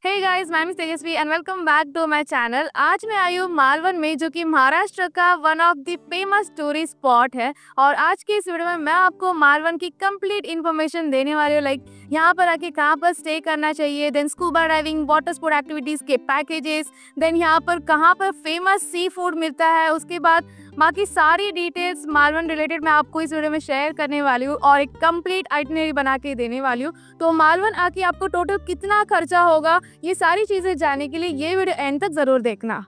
हे guys, मैं miss Tejaswi and welcome back to my channel. आज मैं आई हूँ मालवन में, जो कि महाराष्ट्र का one of the famous tourist spot है। और आज की इस वीडियो में मैं आपको मालवन की कंप्लीट इन्फॉर्मेशन देने वाली हूँ, लाइक यहाँ पर आके कहाँ पर स्टे करना चाहिए, then scuba diving, water sport activities के पैकेजेस, देन यहाँ पर कहाँ पर फेमस सी फूड मिलता है, उसके बाद बाकी सारी डिटेल्स मालवन रिलेटेड मैं आपको इस वीडियो में शेयर करने वाली हूँ और एक कंप्लीट आइटनरी बना के देने वाली हूँ। तो मालवन आके आपको टोटल कितना खर्चा होगा, ये सारी चीजें जानने के लिए ये वीडियो एंड तक जरूर देखना।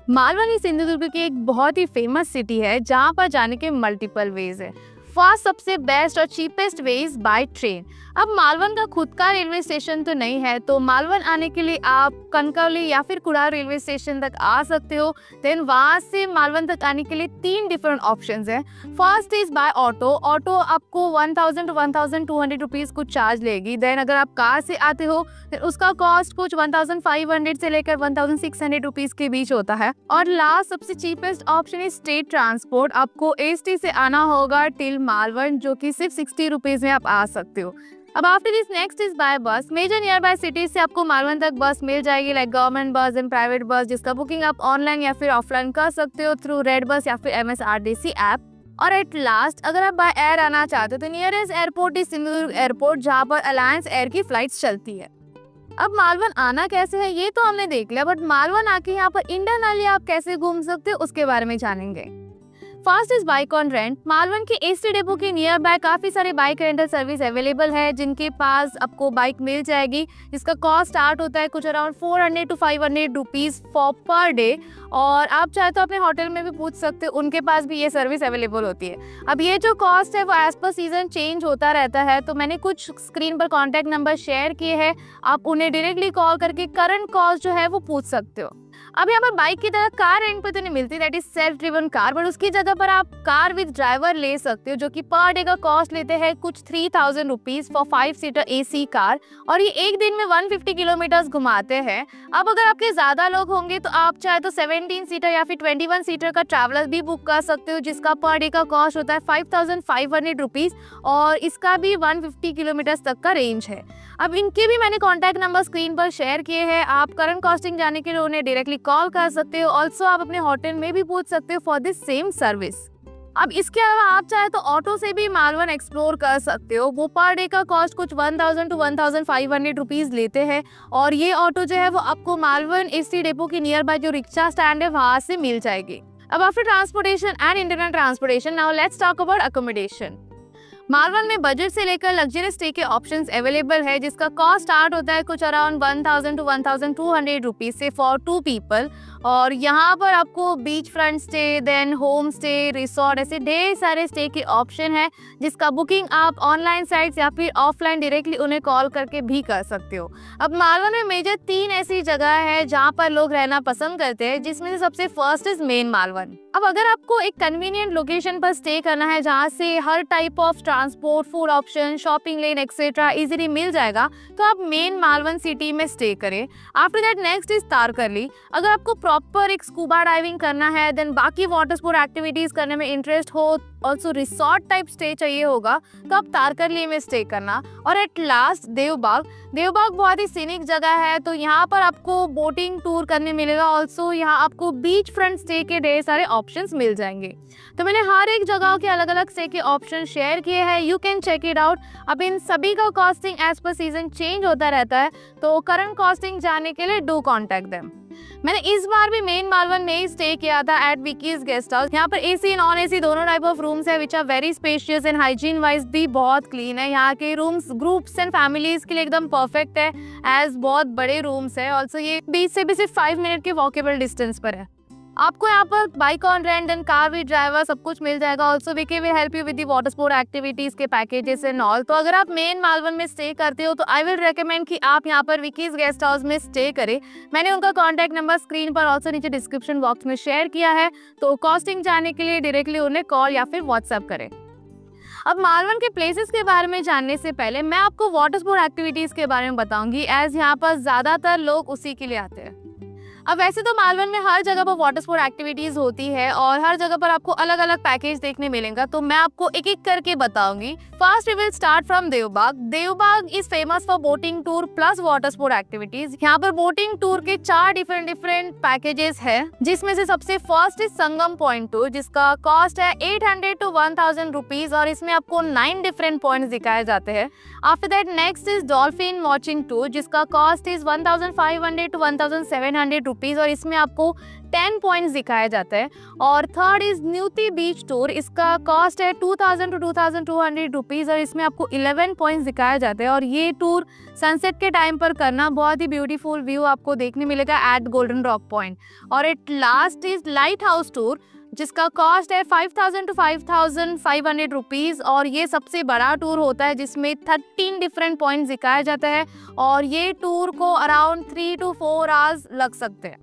मालवन ही सिंधुदुर्ग की एक बहुत ही फेमस सिटी है, जहाँ पर जाने के मल्टीपल वेज है। फर्स्ट सबसे बेस्ट और cheapest way is by train. अब मालवन का खुद का रेलवे स्टेशन तो नहीं है, तो मालवन आने के लिए आप कनकवली या फिर कुड़ार रेलवे स्टेशन तक आ सकते हो। देन वहाँ से मालवन तक आने के लिए 3 डिफरेंट ऑप्शंस हैं। First is by auto. Auto आपको 1000 to 1200 रुपीज़ कुछ चार्ज लेगी। देन अगर आप कार से आते हो तो उसका कॉस्ट कुछ 1500 से लेकर 1600 रुपीज़ के बीच होता है। और लास्ट सबसे cheapest option is state transport. आपको एसटी से आना होगा टिल मालवन, जो कि सिर्फ 60 रुपीज़ में आप आ सकते हो। अब after this next is by बस। मेजर नियर बाय सिटीज से आपको मालवन तक बस मिल जाएगी, लाइक गवर्नमेंट बस एंड प्राइवेट बस, जिसका बुकिंग आप ऑनलाइन या फिर ऑफलाइन कर सकते हो थ्रू रेड बस या फिर MSRTC ऐप। और एट लास्ट अगर आप बाय एयर आना चाहते हो तो nearest airport is Sindhudurg airport, जहाँ पर अलायंस एयर की फ्लाइट्स चलती है। अब मालवन आना कैसे है ये तो हमने देख लिया, बट मालवन आके यहाँ पर इंटरनली आप कैसे घूम सकते हो उसके बारे में जानेंगे। First is bike on rent. Malvan के एसटी डेपो के नियर बाय काफी सारे बाइक रेंटल सर्विस अवेलेबल है, जिनके पास आपको बाइक मिल जाएगी, जिसका कॉस्ट स्टार्ट होता है कुछ around 400 to 500 rupees for per day. और आप चाहे तो अपने होटल में भी पूछ सकते हो, उनके पास भी ये सर्विस अवेलेबल होती है। अब ये जो कॉस्ट है वो एज पर सीजन चेंज होता रहता है, तो मैंने कुछ स्क्रीन पर कॉन्टैक्ट नंबर शेयर किए हैं, आप उन्हें डायरेक्टली कॉल करके करंट कॉस्ट जो है वो पूछ सकते हो। अब यहाँ पर बाइक की तरह कार रेंट पे तो नहीं मिलती, that is self driven car, but उसकी जगह पर आप कार विद ड्राइवर ले सकते हो, जो कि पर डे का कॉस्ट लेते हैं कुछ 3000 rupees for 5 seater AC car. और ये एक दिन में 150 किलोमीटर घुमाते हैं। अब अगर आपके ज्यादा लोग होंगे तो आप चाहे तो 17 सीटर या फिर 21 सीटर का ट्रैवलर भी बुक कर सकते हो, जिसका पर डे का कॉस्ट होता है 5500 रुपीज और इसका भी 150 किलोमीटर तक का रेंज है। अब इनके भी मैंने कॉन्टैक्ट नंबर स्क्रीन पर शेयर किए हैं, आप करंट कॉस्टिंग जाने के लिए उन्हें डायरेक्टली कॉल कर सकते हो। ऑल्सो आप अपने होटल में भी पूछ सकते हो फॉर दिस सेम सर्विस। अब इसके अलावा आप चाहे तो ऑटो से भी मालवन एक्सप्लोर कर सकते हो। वो पर डे का कॉस्ट कुछ 1000 to 1500 रुपीज लेते हैं और ये ऑटो जो है वो आपको मालवन एसटी डेपो के नियर बाय जो रिक्शा स्टैंड है वहां से मिल जाएगी। अब after transportation and internal transportation, now let's talk about accommodation. Malvan में बजट से लेकर लग्जरियस स्टे के ऑप्शंस अवेलेबल है, जिसका कॉस्ट स्टार्ट होता है कुछ अराउंड 1000 to 1200 रुपीज से फॉर 2 पीपल। और यहाँ पर आपको beach front stay, then home stay, resort, ऐसे ढेर सारे स्टे के ऑप्शन है, जिसका बुकिंग आप ऑनलाइन साइट्स या फिर ऑफलाइन डायरेक्टली उन्हें कॉल करके भी कर सकते हो। अब मालवन में मेजर 3 ऐसी जगह है जहाँ पर लोग रहना पसंद करते हैं, जिसमें से सबसे फर्स्ट इज मेन मालवन। अब अगर आपको एक कन्वीनियंट लोकेशन पर स्टे करना है, जहाँ से हर type of transport, food option, shopping lane etcetera easily मिल जाएगा, तो आप मेन मालवन सिटी में स्टे करें। After that next is Tarkarli. अगर आपको प्रॉपर एक स्कूबा डाइविंग करना है, देन बाकी वाटर स्पोर्ट एक्टिविटीज करने में इंटरेस्ट हो, ऑल्सो रिसोर्ट टाइप स्टे चाहिए होगा, तो आप तारकर्ली में स्टे करना। और एट लास्ट देवबाग। देवबाग बहुत ही सीनिक जगह है, तो यहाँ पर आपको बोटिंग टूर करने मिलेगा। ऑल्सो यहाँ आपको बीच फ्रंट स्टे के ढेर सारे ऑप्शंस मिल जाएंगे। तो मैंने हर एक जगह के अलग अलग स्टे के ऑप्शन शेयर किए हैं, you can check it out. अब इन सभी का costing as per season change होता रहता है, तो करंट कॉस्टिंग जानने के लिए डू कॉन्टैक्ट देम। मैंने इस बार भी मेन मालवन में ही स्टे किया था एट विकीज गेस्ट हाउस। यहाँ पर AC नॉन AC दोनों टाइप ऑफ रूम्स है, which are very spacious and hygiene wise भी बहुत क्लीन है। यहाँ के रूम्स ग्रुप्स एंड फैमिलीज के लिए एकदम परफेक्ट है, एज बहुत बड़े रूम्स है। ऑल्सो ये बीच से भी सिर्फ 5 मिनट के वॉकेबल डिस्टेंस पर है। आपको यहाँ पर bike on rent and car with driver सब कुछ मिल जाएगा। Also VK will help you with the water sport activities के पैकेजेस एंड ऑल। तो अगर आप मेन मालवन में स्टे करते हो तो आई विल रेकमेंड कि आप यहाँ पर विकीज गेस्ट हाउस में स्टे करें। मैंने उनका कॉन्टैक्ट नंबर स्क्रीन पर ऑल्सो नीचे डिस्क्रिप्शन बॉक्स में शेयर किया है, तो कॉस्टिंग जानने के लिए डायरेक्टली उन्हें कॉल या फिर व्हाट्सएप करें। अब मालवन के प्लेसेस के बारे में जानने से पहले मैं आपको वाटर स्पोर्ट एक्टिविटीज के बारे में बताऊंगी, एज यहाँ पर ज्यादातर लोग उसी के लिए आते हैं। अब वैसे तो मालवन में हर जगह पर वाटर स्पोर्ट एक्टिविटीज होती है और हर जगह पर आपको अलग अलग पैकेज देखने मिलेगा, तो मैं आपको एक एक करके बताऊंगी। First we will start from Devbag. Devbag is famous for boating tour plus water sport activities. यहाँ पर बोटिंग टूर के 4 डिफरेंट पैकेजेस है, जिसमें से सबसे first is Sangam point tour, जिसका कॉस्ट है 800 to 1000 रुपीज और इसमें आपको 9 डिफरेंट पॉइंट्स दिखाए जाते हैं। After that next is dolphin watching tour, जिसका कॉस्ट इज 1500 to 1700 रुपीज और इसमें आपको 10 पॉइंट्स दिखाया जाता है। और third is Nivti beach tour, इसका कॉस्ट है 2000 to 2200 रुपीज और इसमें आपको 11 पॉइंट्स दिखाया जाता है। और ये टूर सनसेट के टाइम पर करना, बहुत ही ब्यूटीफुल व्यू आपको देखने मिलेगा एट गोल्डन रॉक पॉइंट। और at last is light house tour, जिसका कॉस्ट है 5000 to 5500 रुपीज और ये सबसे बड़ा टूर होता है, जिसमें 13 डिफरेंट पॉइंट्स दिखाया जाता है और ये टूर को अराउंड 3 to 4 आवर्स लग सकते हैं।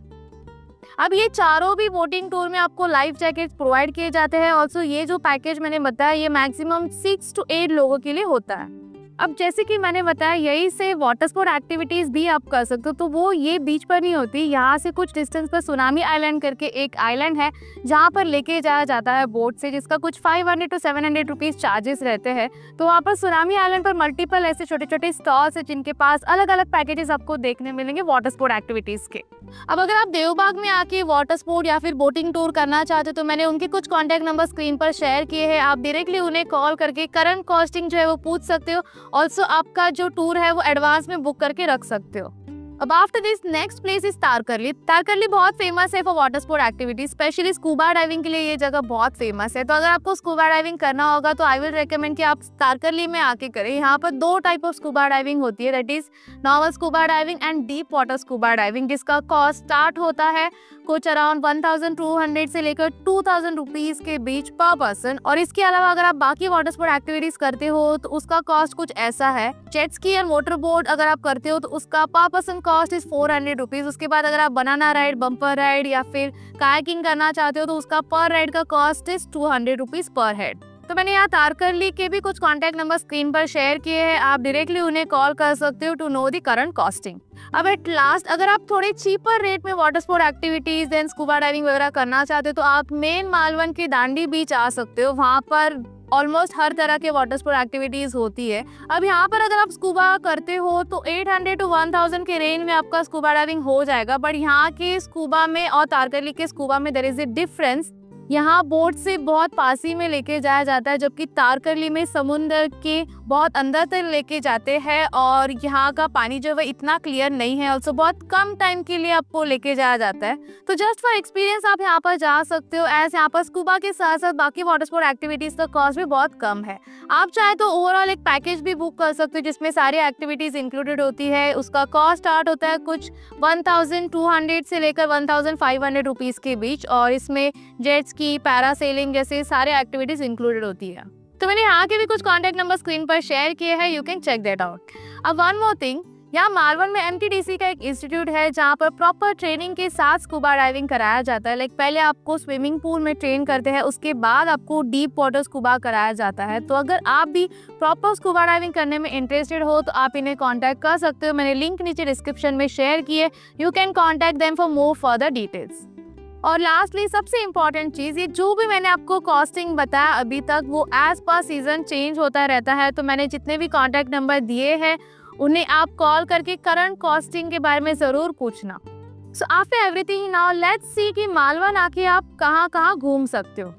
अब ये चारों भी बोटिंग टूर में आपको लाइफ जैकेट प्रोवाइड किए जाते हैं। ऑल्सो ये जो पैकेज मैंने बताया ये मैक्सिमम 6 to 8 लोगों के लिए होता है। अब जैसे कि मैंने बताया, यही से वाटर स्पोर्ट एक्टिविटीज भी आप कर सकते हो, तो वो ये बीच पर नहीं होती। यहाँ से कुछ डिस्टेंस पर सुनामी आइलैंड करके एक आइलैंड है, जहाँ पर लेके जाया जाता है बोट से, जिसका कुछ 500 to 700 रुपीज चार्जेस रहते हैं। तो वहाँ पर सुनामी आइलैंड पर मल्टीपल ऐसे छोटे छोटे स्टॉल्स है, जिनके पास अलग अलग पैकेजेस आपको देखने मिलेंगे वाटर स्पोर्ट एक्टिविटीज के। अब अगर आप देवबाग में आके वाटर स्पोर्ट या फिर बोटिंग टूर करना चाहते हो, तो मैंने उनके कुछ कॉन्टैक्ट नंबर स्क्रीन पर शेयर किए हैं। आप डायरेक्टली उन्हें कॉल करके करंट कॉस्टिंग जो है वो पूछ सकते हो। ऑल्सो आपका जो टूर है वो एडवांस में बुक करके रख सकते हो। अब after this next place is Tarkarli. Tarkarli बहुत फेमस है for water sport activities, specially scuba diving के लिए ये जगह बहुत फेमस है। तो अगर आपको स्कूबा डाइविंग करना होगा तो आई विल रेकमेंड कि आप तारकर्ली में आके करें। यहाँ पर 2 टाइप ऑफ स्कूबा डाइविंग होती है, that is normal scuba diving and deep water scuba diving, जिसका कॉस्ट स्टार्ट होता है कुछ अराउंड 1200 से लेकर 2000 रुपीज के बीच पर पर्सन। और इसके अलावा अगर आप बाकी वाटर स्पोर्ट एक्टिविटीज करते हो तो उसका कॉस्ट कुछ ऐसा है। जेट स्की और मोटर बोट अगर आप करते हो तो उसका पर पर्सन कॉस्ट इज 400 रुपीज। उसके बाद अगर आप बनाना राइड, बम्पर राइड या फिर कायाकिंग करना चाहते हो तो उसका पर राइड का cost is 200 rupees per head. तो मैंने यहाँ तारकर्ली के भी कुछ कॉन्टैक्ट नंबर स्क्रीन पर शेयर किए हैं, आप डायरेक्टली उन्हें कॉल कर सकते हो to know the current costing. अब एट लास्ट, अगर आप थोड़े चीपर रेट में water sport activities then scuba diving वगैरह करना चाहते हो तो आप मेन मालवन के दांडी बीच आ सकते हो। वहाँ पर ऑलमोस्ट हर तरह के वाटर स्पोर्ट एक्टिविटीज होती है। अब यहाँ पर अगर आप स्कूबा करते हो तो 800 to 1000 के रेंज में आपका स्कूबा डाइविंग हो जाएगा। बट यहाँ के स्कूबा में और तारकर्ली के स्कूबा में देयर इज ए डिफरेंस। यहाँ बोट से बहुत पास ही में लेके जाया जाता है, जबकि तारकर्ली में समुद्र के बहुत अंदर तक लेके जाते हैं और यहाँ का पानी जो है इतना क्लियर नहीं है। ऑल्सो बहुत कम टाइम के लिए आपको लेके जाया जाता है। तो जस्ट फॉर एक्सपीरियंस आप यहाँ पर जा सकते हो, एज यहाँ पर स्कूबा के साथ साथ बाकी वाटर स्पोर्ट एक्टिविटीज का कॉस्ट भी बहुत कम है। आप चाहे तो ओवरऑल एक पैकेज भी बुक कर सकते हो जिसमें सारी एक्टिविटीज इंक्लूडेड होती है। उसका कॉस्ट स्टार्ट होता है कुछ 1200 से लेकर 1500 रुपीज के बीच और इसमें जेट स्की, पैरासेलिंग जैसे सारे एक्टिविटीज इंक्लूडेड होती है। तो मैंने यहाँ के भी कुछ कॉन्टैक्ट नंबर स्क्रीन पर शेयर किए हैं, you can check that out. अब वन मोर थिंग, यहाँ मालवन में MTDC का एक इंस्टीट्यूट है जहाँ पर प्रॉपर ट्रेनिंग के साथ स्कूबा डाइविंग कराया जाता है। लाइक पहले आपको स्विमिंग पूल में ट्रेन करते हैं, उसके बाद आपको डीप वाटर स्कूबा कराया जाता है। तो अगर आप भी प्रॉपर स्कूबा डाइविंग करने में इंटरेस्टेड हो तो आप इन्हें कॉन्टैक्ट कर सकते हो। मैंने लिंक नीचे डिस्क्रिप्शन में शेयर किए, you can contact them for more further details. और लास्टली सबसे इम्पॉर्टेंट चीज़, ये जो भी मैंने आपको कॉस्टिंग बताया अभी तक वो एज पर सीजन चेंज होता रहता है। तो मैंने जितने भी कॉन्टैक्ट नंबर दिए हैं उन्हें आप कॉल करके करंट कॉस्टिंग के बारे में ज़रूर पूछना। So after everything now let's see कि मालवन आके आप कहाँ कहाँ घूम सकते हो।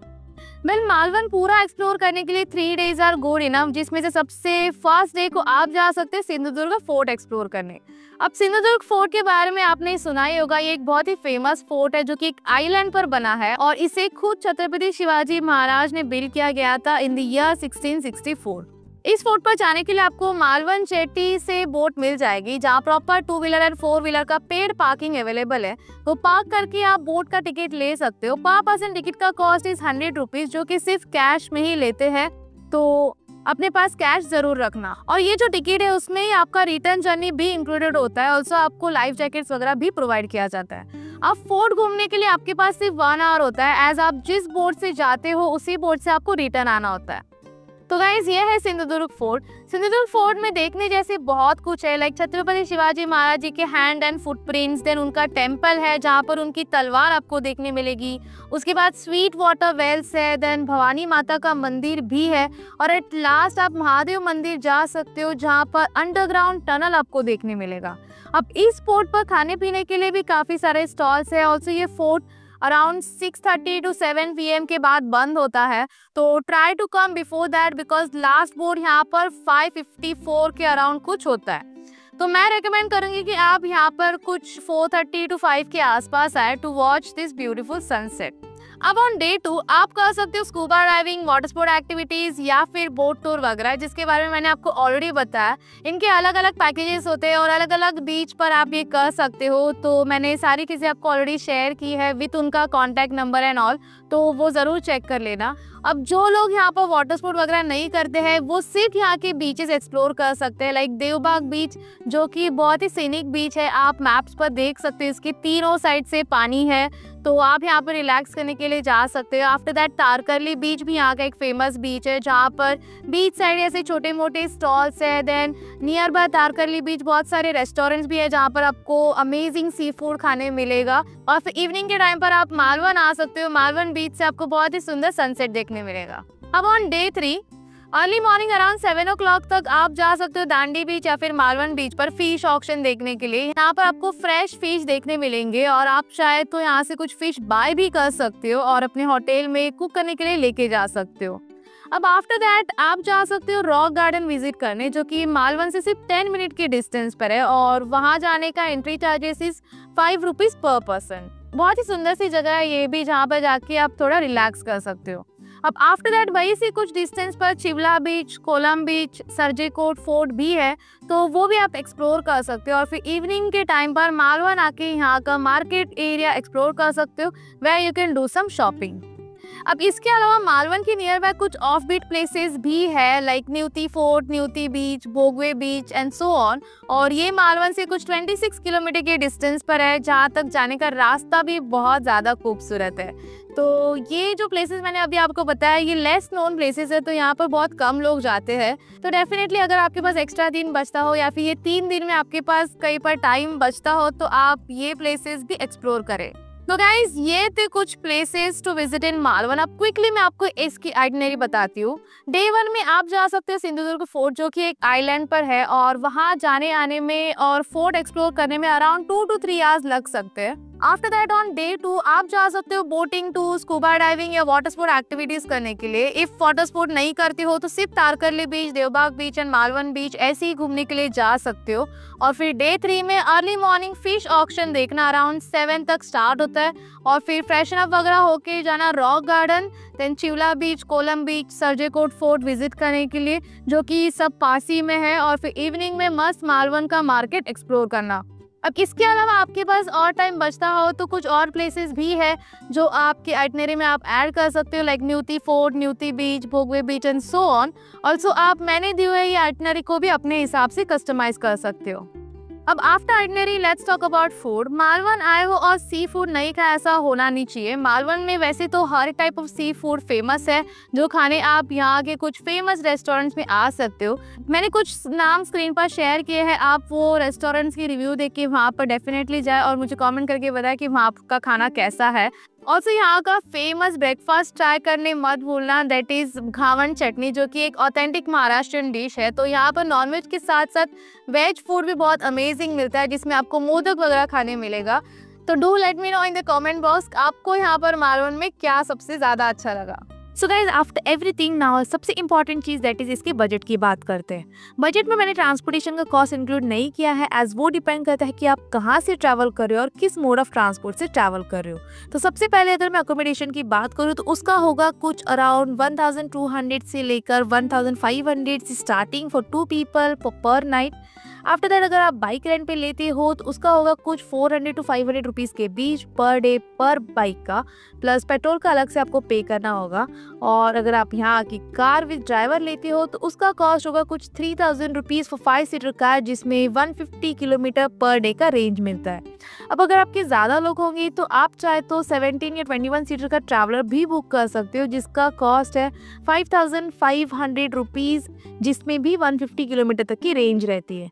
मालवन पूरा एक्सप्लोर करने के लिए 3 days आर गुड इनफ, जिसमें से सबसे फर्स्ट डे को आप जा सकते हैं सिंधुदुर्ग फोर्ट एक्सप्लोर करने। अब सिंधुदुर्ग फोर्ट के बारे में आपने सुना ही होगा, ये एक बहुत ही फेमस फोर्ट है जो कि एक आइलैंड पर बना है और इसे खुद छत्रपति शिवाजी महाराज ने बिल्ड किया गया था इन द ईयर 1664। इस फोर्ट पर जाने के लिए आपको मालवन जेटी से बोट मिल जाएगी जहाँ प्रॉपर 2 व्हीलर एंड 4 व्हीलर का पेड पार्किंग अवेलेबल है। तो पार्क करके आप बोट का टिकट ले सकते हो। पर पर्सन टिकट का कॉस्ट इज 100 रुपीज, जो कि सिर्फ कैश में ही लेते हैं। तो अपने पास कैश जरूर रखना। और ये जो टिकट है उसमें ही आपका रिटर्न जर्नी भी इंक्लूडेड होता है। ऑल्सो आपको लाइफ जैकेट्स वगैरह भी प्रोवाइड किया जाता है। अब फोर्ट घूमने के लिए आपके पास सिर्फ 1 आवर होता है, एज आप जिस बोट से जाते हो उसी बोट से आपको रिटर्न आना होता है। तो गाइज ये है सिंधुदुर्ग फोर्ट। सिंधुदुर्ग फोर्ट में देखने जैसे बहुत कुछ है, लाइक छत्रपति शिवाजी महाराज जी के हैंड एंड फुटप्रिंट्स, देन उनका टेम्पल है जहाँ पर उनकी तलवार आपको देखने मिलेगी। उसके बाद स्वीट वाटर वेल्स है, देन भवानी माता का मंदिर भी है, और एट लास्ट आप महादेव मंदिर जा सकते हो जहाँ पर अंडरग्राउंड टनल आपको देखने मिलेगा। अब इस फोर्ट पर खाने पीने के लिए भी काफ़ी सारे स्टॉल्स है। ऑल्सो ये फोर्ट अराउंड 6:30 to 7 PM के बाद बंद होता है, तो try to come before that because last boat यहाँ पर 5:54 के अराउंड कुछ होता है। तो मैं रेकमेंड करूँगी कि आप यहाँ पर कुछ 4:30 to 5 के आसपास आए to watch this beautiful sunset. अब ऑन डे 2 आप कर सकते हो scuba diving, water sport activities या फिर बोट टूर वगैरह, जिसके बारे में मैंने आपको ऑलरेडी बताया। इनके अलग अलग पैकेजेस होते हैं और अलग अलग बीच पर आप ये कर सकते हो। तो मैंने सारी चीज़ें आपको ऑलरेडी शेयर की है विथ उनका कॉन्टैक्ट नंबर एंड ऑल, तो वो ज़रूर चेक कर लेना। अब जो लोग यहाँ पर वाटर स्पोर्ट वगैरह नहीं करते हैं वो सिर्फ यहाँ के बीचेस एक्सप्लोर कर सकते हैं, लाइक देवबाग बीच जो कि बहुत ही सीनिक बीच है। आप मैप्स पर देख सकते हो, इसके तीनों साइड से पानी है, तो आप यहाँ पर रिलैक्स करने के लिए जा सकते हो। आफ्टर दैट तारकर्ली बीच भी यहाँ का एक फेमस बीच है जहाँ पर बीच साइड ऐसे छोटे मोटे स्टॉल्स है। देन नियर बाय तारकर्ली बीच बहुत सारे रेस्टोरेंट्स भी है जहाँ पर आपको अमेजिंग सी फूड खाने मिलेगा। और फिर इवनिंग के टाइम पर आप मालवन आ सकते हो। मालवन बीच से आपको बहुत ही सुंदर सनसेट देखने मिलेगा। अब on day 3 early morning around 7 o'clock तक आप जा सकते हो दांडी बीच या फिर मालवन बीच पर फिश ऑक्शन देखने के लिए। यहाँ पर आपको फ्रेश फिश देखने मिलेंगे और आप शायद तो यहाँ से कुछ फिश बाय भी कर सकते हो और अपने होटल में कुक करने के लिए लेके जा सकते हो। अब आफ्टर दैट आप जा सकते हो रॉक गार्डन विजिट करने, जो कि मालवन से सिर्फ 10 मिनट के डिस्टेंस पर है, और वहाँ जाने का एंट्री चार्जेस इज 5 रुपीज़ पर पर्सन। बहुत ही सुंदर सी जगह है ये भी, जहाँ पर जाके आप थोड़ा रिलैक्स कर सकते हो। अब आफ्टर दैट वहीं से कुछ डिस्टेंस पर चिवला बीच, कोलम बीच, सरजेकोट फोर्ट भी है, तो वो भी आप एक्सप्लोर कर सकते हो। और फिर इवनिंग के टाइम पर मालवन आके यहाँ का मार्केट एरिया एक्सप्लोर कर सकते हो, where you can do some shopping. अब इसके अलावा मालवन के नियर बाय कुछ ऑफ बीट प्लेसेस भी है, like Nivati fort, Nivati beach, Bhogwe beach and so on. और ये मालवन से कुछ 26 किलोमीटर के डिस्टेंस पर है, जहाँ तक जाने का रास्ता भी बहुत ज़्यादा खूबसूरत है। तो ये जो प्लेसेस मैंने अभी आपको बताया ये लेस नोन प्लेसेस है, तो यहाँ पर बहुत कम लोग जाते हैं। तो डेफिनेटली अगर आपके पास एक्स्ट्रा दिन बचता हो या फिर ये 3 दिन में आपके पास कहीं पर टाइम बचता हो तो आप ये प्लेसेस भी एक्सप्लोर करें। तो गाइज ये थे कुछ places to visit in Malvan. अब क्विकली मैं आपको इसकी आइटनरी बताती हूँ। डे 1 में आप जा सकते हो सिंधुदुर्ग फोर्ट, जो कि एक आइलैंड पर है, और वहाँ जाने आने में और फोर्ट एक्सप्लोर करने में अराउंड 2 to 3 आवर्स लग सकते हैं। आफ्टर दैट ऑन डे 2 आप जा सकते हो बोटिंग टू, स्कूबा डाइविंग या वाटर स्पोर्ट एक्टिविटीज करने के लिए। इफ वाटर स्पोर्ट नहीं करती हो तो सिर्फ तारकर्ली बीच, देवबाग बीच एंड मालवन बीच ऐसे ही घूमने के लिए जा सकते हो। और फिर डे 3 में अर्ली मॉर्निंग फिश ऑक्शन देखना अराउंड 7 तक स्टार्ट होता है, और फिर फ्रेशन अप वगैरह होके जाना रॉक गार्डन, देन चिवला बीच, कोलम बीच, सरजेकोट फोर्ट विजिट करने के लिए, जो कि सब पास ही में है। और फिर इवनिंग में मस्त मालवन का मार्केट एक्सप्लोर करना। अब इसके अलावा आपके पास और टाइम बचता हो तो कुछ और प्लेसेस भी है जो आपके आइटनरी में आप ऐड कर सकते हो, like Nivati fort, Nivati beach, Bhogwe beach and so on. Also आप मैंने दी हुई ये आइटनरी को भी अपने हिसाब से कस्टमाइज कर सकते हो। अब after itinerary let's talk about food. Malvan आए हो और सी फूड नहीं खाया ऐसा होना नहीं चाहिए। मालवन में वैसे तो हर type of seafood famous है, जो खाने आप यहाँ के कुछ फेमस रेस्टोरेंट्स में आ सकते हो। मैंने कुछ नाम स्क्रीन पर शेयर किए हैं, आप वो रेस्टोरेंट्स की रिव्यू देख के वहाँ पर डेफिनेटली जाए और मुझे कमेंट करके बताएं कि वहाँ का खाना कैसा है। ऑल्सो यहाँ का फेमस ब्रेकफास्ट ट्राई करने मत भूलना, दैट इज घावन चटनी, जो कि एक ऑथेंटिक महाराष्ट्रियन डिश है। तो यहाँ पर नॉनवेज के साथ साथ वेज फूड भी बहुत अमेजिंग मिलता है, जिसमें आपको मोदक वगैरह खाने मिलेगा। तो do let me know in the comment box आपको यहाँ पर मालवन में क्या सबसे ज़्यादा अच्छा लगा। So guys after everything now सबसे इंपॉर्टेंट चीज़ दैट इज इसके बजट की बात करते हैं। बजट में मैंने ट्रांसपोर्टेशन का कॉस्ट इंक्लूड नहीं किया है, एज वो डिपेंड करता है कि आप कहाँ से ट्रैवल कर रहे हो और किस मोड ऑफ ट्रांसपोर्ट से ट्रैवल कर रहे हो। तो सबसे पहले अगर मैं अकोमोडेशन की बात करूँ तो उसका होगा कुछ अराउंड 1200 से लेकर 1500 स्टार्टिंग फॉर 2 people पर नाइट। आफ्टर दैट अगर आप बाइक रेंट पे लेते हो तो उसका होगा कुछ 400 to 500 रुपीज़ के बीच पर डे पर बाइक का, प्लस पेट्रोल का अलग से आपको पे करना होगा। और अगर आप यहाँ की कार विद ड्राइवर लेते हो तो उसका कॉस्ट होगा कुछ 3000 रुपीज़ फॉर 5 सीटर कार, जिसमें 150 किलोमीटर पर डे का रेंज मिलता है। अब अगर आपके ज़्यादा लोग होंगे तो आप चाहे तो 17 या 21 सीटर का ट्रैवलर भी बुक कर सकते हो, जिसका कॉस्ट है 5500 रुपीज़, जिसमें भी 150 किलोमीटर तक की रेंज रहती है।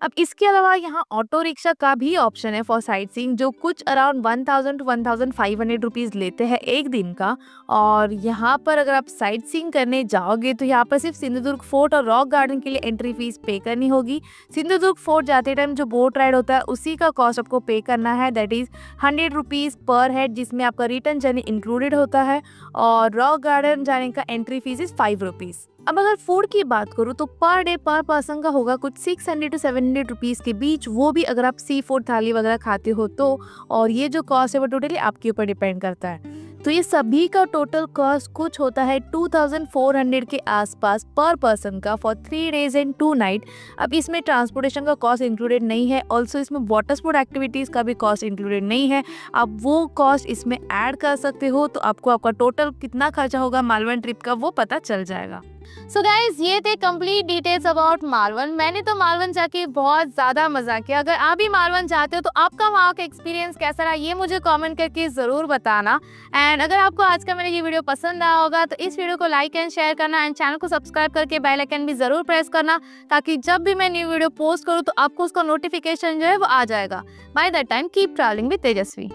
अब इसके अलावा यहाँ ऑटो रिक्शा का भी ऑप्शन है फॉर साइट सीइंग, जो कुछ अराउंड 1000 to 1500 रुपीज़ लेते हैं एक दिन का। और यहाँ पर अगर आप साइट सीइंग करने जाओगे तो यहाँ पर सिर्फ सिंधुदुर्ग फोर्ट और रॉक गार्डन के लिए एंट्री फीस पे करनी होगी। सिंधुदुर्ग फोर्ट जाते टाइम जो बोट राइड होता है उसी का कॉस्ट आपको पे करना है, दैट इज़ 100 रुपीज़ पर हेड, जिसमें आपका रिटर्न जर्नी इंक्लूडेड होता है। और रॉक गार्डन जाने का एंट्री फीस इज़ 5 रुपीज़। अब अगर फूड की बात करूँ तो पर डे पर पर्सन का होगा कुछ 600 to 700 रुपीज़ के बीच, वो भी अगर आप सी फूड थाली वगैरह खाते हो तो। और ये जो कॉस्ट है वो टोटली आपके ऊपर डिपेंड करता है। तो ये सभी का टोटल कॉस्ट कुछ होता है 2400 के आसपास पर पर्सन का फॉर 3 days and 2 night। अब इसमें ट्रांसपोर्टेशन का कॉस्ट इंक्लूडेड नहीं है, ऑल्सो इसमें वाटर स्पोर्ट एक्टिविटीज़ का भी कॉस्ट इंक्लूडेड नहीं है। आप वो कॉस्ट इसमें ऐड कर सकते हो तो आपको आपका टोटल कितना खर्चा होगा मालवन ट्रिप का वो पता चल जाएगा। सो गाइज, ये थे कंप्लीट डिटेल्स अबाउट मालवन। मैंने तो मालवन जाके बहुत ज़्यादा मज़ा किया। अगर आप भी मालवन जाते हो तो आपका वहाँ का एक्सपीरियंस कैसा रहा ये मुझे कमेंट करके ज़रूर बताना। एंड अगर आपको आज का मेरा ये वीडियो पसंद आया होगा तो इस वीडियो को लाइक एंड शेयर करना एंड चैनल को सब्सक्राइब करके बेल आइकन भी ज़रूर प्रेस करना, ताकि जब भी मैं न्यू वीडियो पोस्ट करूँ तो आपको उसका नोटिफिकेशन जो है वो आ जाएगा। By that time keep travelling with Tejashwi.